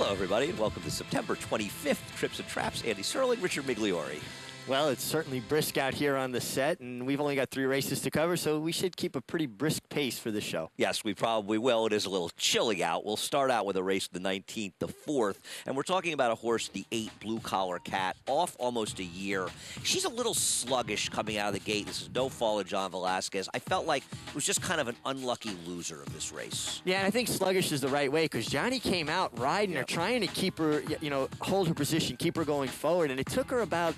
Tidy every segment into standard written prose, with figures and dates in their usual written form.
Hello, everybody, and welcome to September 25th Trips and Traps. Andy Serling, Richard Migliori. Well, it's certainly brisk out here on the set, and we've only got 3 races to cover, so we should keep a pretty brisk pace for the show. Yes, we probably will. It is a little chilly out. We'll start out with a race the 19th, the 4th, and we're talking about a horse, the 8 Blue Collar Cat, off almost a year. She's a little sluggish coming out of the gate. This is no fault of John Velasquez. I felt like it was just kind of an unlucky loser of this race. Yeah, and I think sluggish is the right way, because Johnny came out riding her, trying to keep her, hold her position, keep her going forward, and it took her about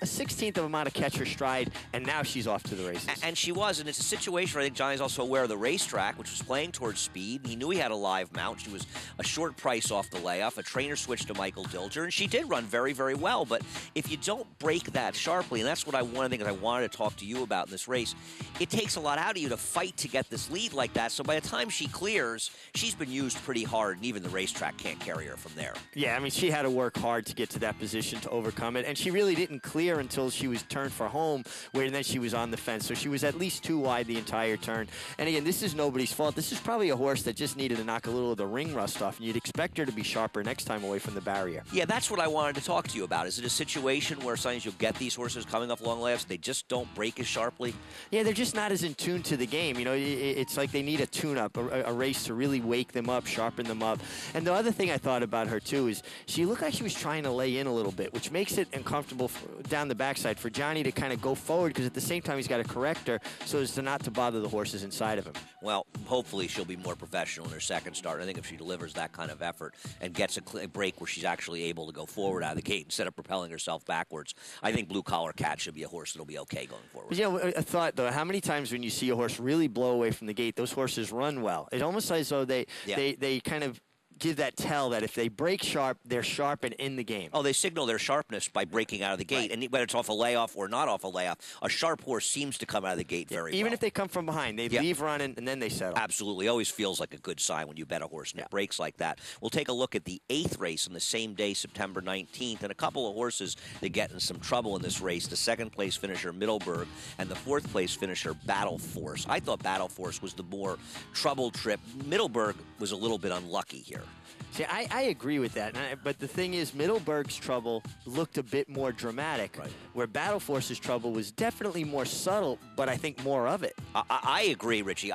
a 16th of amount to catch her stride, and now she's off to the races. And she was, and it's a situation where I think Johnny's also aware of the racetrack, which was playing towards speed. He knew he had a live mount. She was a short price off the layoff. A trainer switched to Michael Dilger, and she did run very, very well. But if you don't break that sharply, and that's what one of the things I wanted to talk to you about in this race, it takes a lot out of you to fight to get this lead like that. So by the time she clears, she's been used pretty hard, and even the racetrack can't carry her from there. Yeah, I mean, she had to work hard to get to that position to overcome it, and she really didn't clear until she was turned for home, where then she was on the fence. So she was at least 2 wide the entire turn. And again, this is nobody's fault. This is probably a horse that just needed to knock a little of the ring rust off, and you'd expect her to be sharper next time away from the barrier. Yeah, that's what I wanted to talk to you about. Is it a situation where sometimes you'll get these horses coming off long layoffs, they just don't break as sharply? Yeah, they're just not as in tune to the game. You know, it's like they need a tune-up, a race to really wake them up, sharpen them up. And the other thing I thought about her, too, is she looked like she was trying to lay in a little bit, which makes it uncomfortable down the backside for Johnny to kind of go forward, because at the same time he's got to correct her so as to not to bother the horses inside of him. Well, hopefully she'll be more professional in her second start. I think if she delivers that kind of effort and gets a break where she's actually able to go forward out of the gate instead of propelling herself backwards, I think Blue Collar Cat should be a horse that'll be okay going forward. You know, a thought, though, how many times when you see a horse really blow away from the gate, those horses run well? It's almost as though they kind of give that tell that if they break sharp, they're sharp and in the game. Oh, they signal their sharpness by breaking out of the gate. Right. And whether it's off a layoff or not off a layoff, a sharp horse seems to come out of the gate very well. Even if they come from behind, they leave running and then they settle. Absolutely. Always feels like a good sign when you bet a horse and it breaks like that. We'll take a look at the 8th race on the same day, September 19th, and a couple of horses that get in some trouble in this race. The 2nd place finisher, Middleburg, and the 4th place finisher, Battle Force. I thought Battle Force was the more troubled trip. Middleburg was a little bit unlucky here. See, I agree with that, but the thing is, Middleburg's trouble looked a bit more dramatic, where Battle Force's trouble was definitely more subtle, but I think more of it. I agree, Richie.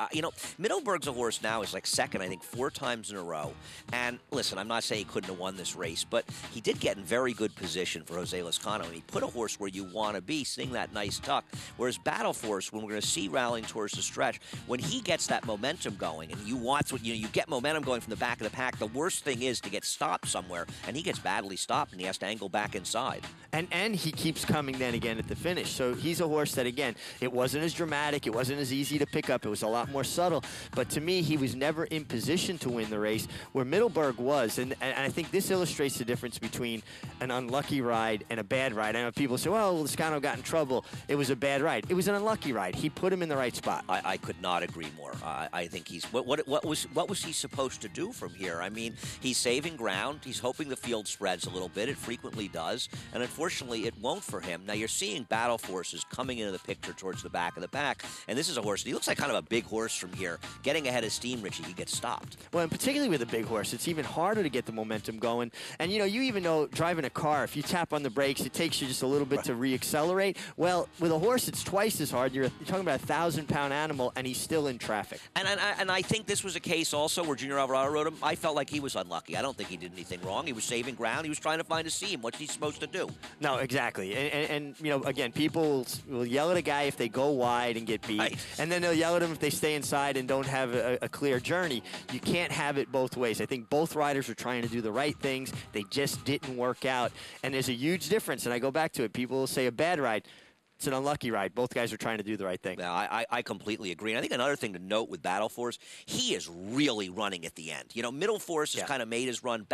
Middleburg's a horse now is like second, I think, 4 times in a row. And listen, I'm not saying he couldn't have won this race, but he did get in very good position for Jose Lezcano, and he put a horse where you want to be, seeing that nice tuck. Whereas Battle Force, when we're going to see rallying towards the stretch, when he gets that momentum going, and you get momentum going from the back of the pack, the worst thing is to get stopped somewhere, and he gets badly stopped, and he has to angle back inside. And he keeps coming then again at the finish. So he's a horse that, again, it wasn't as dramatic, it wasn't as easy to pick up, it was a lot more subtle, but to me, he was never in position to win the race, where Middleburg was, and I think this illustrates the difference between an unlucky ride and a bad ride. I know people say, well, Lezcano got in trouble, it was a bad ride. It was an unlucky ride. He put him in the right spot. I could not agree more. I think he's, what was he supposed to do from here? I mean, he's saving ground. He's hoping the field spreads a little bit. It frequently does. And unfortunately, it won't for him. Now, you're seeing Battle Forces coming into the picture towards the back of the pack. And this is a horse. He looks like kind of a big horse from here. Getting ahead of steam, Richie, he gets stopped. Well, and particularly with a big horse, it's even harder to get the momentum going. And, you even know, driving a car, if you tap on the brakes, it takes you just a little bit to reaccelerate. Well, with a horse, it's twice as hard. You're talking about a 1,000-pound animal, and he's still in traffic. And I think this was a case also where Junior Alvarado rode him. I felt like he was unlucky. I don't think he did anything wrong. He was saving ground. He was trying to find a seam. What's he supposed to do? No, exactly. And again, people will yell at a guy if they go wide and get beat. Right. And then they'll yell at him if they stay inside and don't have a clear journey. You can't have it both ways. I think both riders were trying to do the right things. They just didn't work out. And there's a huge difference. And I go back to it. People will say a bad ride. It's an unlucky ride. Both guys are trying to do the right thing. Yeah, I completely agree. And I think another thing to note with Battle Force, he is really running at the end. Middle Force has kind of made his run.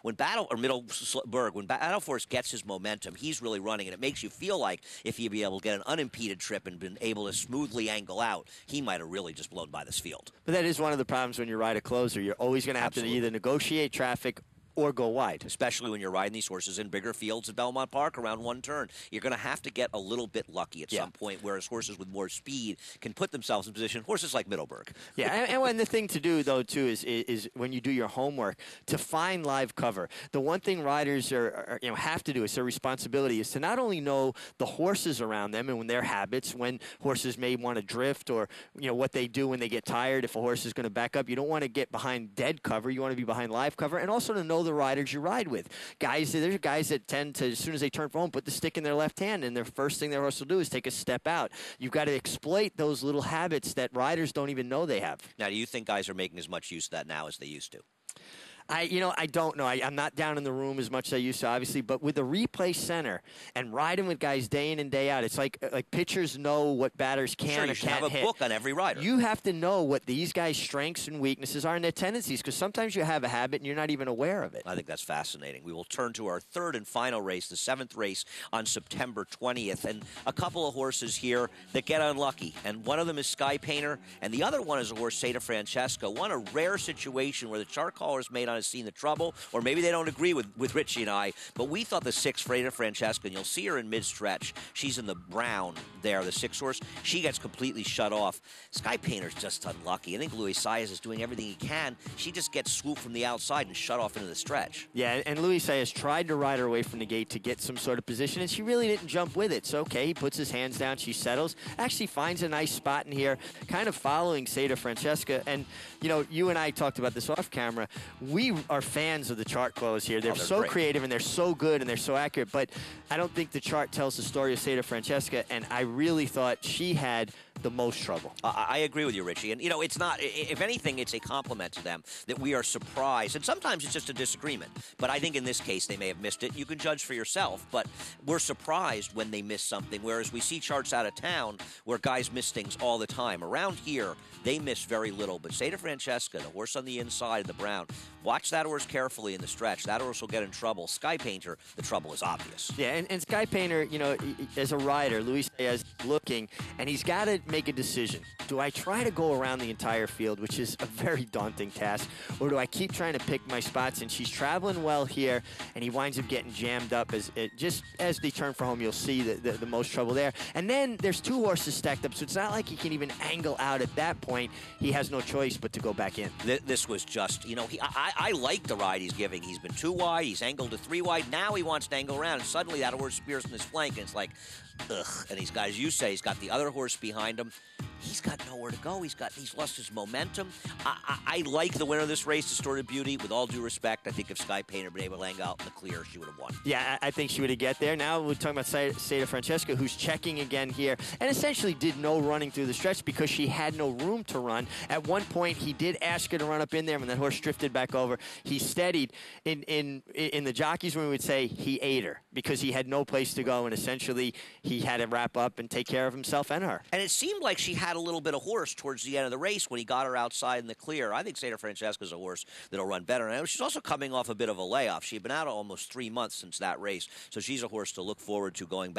When Battle Force gets his momentum, he's really running, and it makes you feel like if he'd be able to get an unimpeded trip and been able to smoothly angle out, he might have really just blown by this field. But that is one of the problems when you ride a closer. You're always going to have to either negotiate traffic or go wide. Especially when you're riding these horses in bigger fields at Belmont Park around one turn. You're going to have to get a little bit lucky at some point, whereas horses with more speed can put themselves in position. Horses like Middleburg. Yeah, and the thing to do, though, too, is when you do your homework, to find live cover. The one thing riders have to do, it's their responsibility, is to not only know the horses around them and their habits, when horses may want to drift, or what they do when they get tired. If a horse is going to back up, you don't want to get behind dead cover. You want to be behind live cover, and also to know the riders you ride with. There's guys that tend to, as soon as they turn for home, put the stick in their left hand, and their first thing their horse will do is take a step out. You've got to exploit those little habits that riders don't even know they have. Now, do you think guys are making as much use of that now as they used to? I don't know. I'm not down in the room as much as I used to, obviously, but with the replay center and riding with guys day in and day out, it's like pitchers know what batters can or can't hit. You should have a book on every rider. You have to know what these guys' strengths and weaknesses are and their tendencies, because sometimes you have a habit and you're not even aware of it. I think that's fascinating. We will turn to our third and final race, the 7th race on September 20th, and a couple of horses here that get unlucky, and one of them is Sky Painter, and the other one is a horse, Seda Francesca. A rare situation where the chart callers may not have seen the trouble, or maybe they don't agree with Richie and I, but we thought the 6th, Seda Francesca, and you'll see her in mid-stretch. She's in the brown there, the 6 horse. She gets completely shut off. Sky Painter's just unlucky. I think Luis Saez is doing everything he can. She just gets swooped from the outside and shut off into the stretch. Yeah, and Luis Saez tried to ride her away from the gate to get some sort of position, and she really didn't jump with it. So, okay, he puts his hands down, she settles, actually finds a nice spot in here, kind of following Seda Francesca. And, you and I talked about this off camera. We are fans of the chart close here. They're so great. Creative, and they're so good, and they're so accurate, but I don't think the chart tells the story of Seda Francesca, and I really thought she had the most trouble. I agree with you, Richie. And, it's not, if anything, it's a compliment to them that we are surprised. And sometimes it's just a disagreement. But I think in this case, they may have missed it. You can judge for yourself, but we're surprised when they miss something, whereas we see charts out of town where guys miss things all the time. Around here, they miss very little. But Seda Francesca, the horse on the inside of the brown, watch that horse carefully in the stretch. That horse will get in trouble. Sky Painter, the trouble is obvious. Yeah, and Sky Painter, as a rider, Luis is looking, and he's got to make a decision. Do I try to go around the entire field, which is a very daunting task, or do I keep trying to pick my spots? And she's traveling well here, and he winds up getting jammed up. Just as they turn for home, you'll see the most trouble there. And then there's 2 horses stacked up, so it's not like he can even angle out at that point. He has no choice but to go back in. This was just, I like the ride he's giving. He's been 2 wide, he's angled to 3 wide. Now he wants to angle around, and suddenly that horse spears in his flank, and it's like, ugh. And he's got, as you say, he's got the other horse behind him. He's got nowhere to go. He's lost his momentum. I like the winner of this race, Distorted Beauty. With all due respect, I think if Sky Painter had been able to hang out in the clear, she would have won. Yeah, I think she would have get there. Now we're talking about Seda Francesca, who's checking again here, and essentially did no running through the stretch because she had no room to run. At one point, he did ask her to run up in there, when that horse drifted back over. He steadied. In the jockeys room, we would say he ate her because he had no place to go, and essentially he had to wrap up and take care of himself and her. And it seemed like she had a little bit of horse towards the end of the race when he got her outside in the clear. I think Seda Francesca's a horse that'll run better. And she's also coming off a bit of a layoff. She'd been out almost 3 months since that race. So she's a horse to look forward to going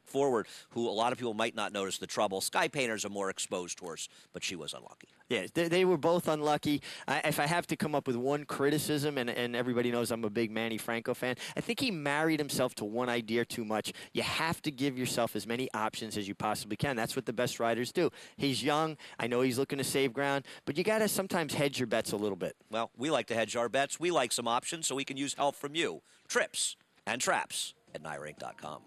forward, who a lot of people might not notice the trouble. Sky Painter's a more exposed horse, but she was unlucky. Yeah, they were both unlucky. If I have to come up with one criticism, and everybody knows I'm a big Manny Franco fan, I think he married himself to one idea too much. You have to give yourself as many options as you possibly can. That's what the best riders do. He's young. I know he's looking to save ground, but you got to sometimes hedge your bets a little bit. Well, we like to hedge our bets. We like some options, so we can use help from you. Trips and traps at NYRANK.com.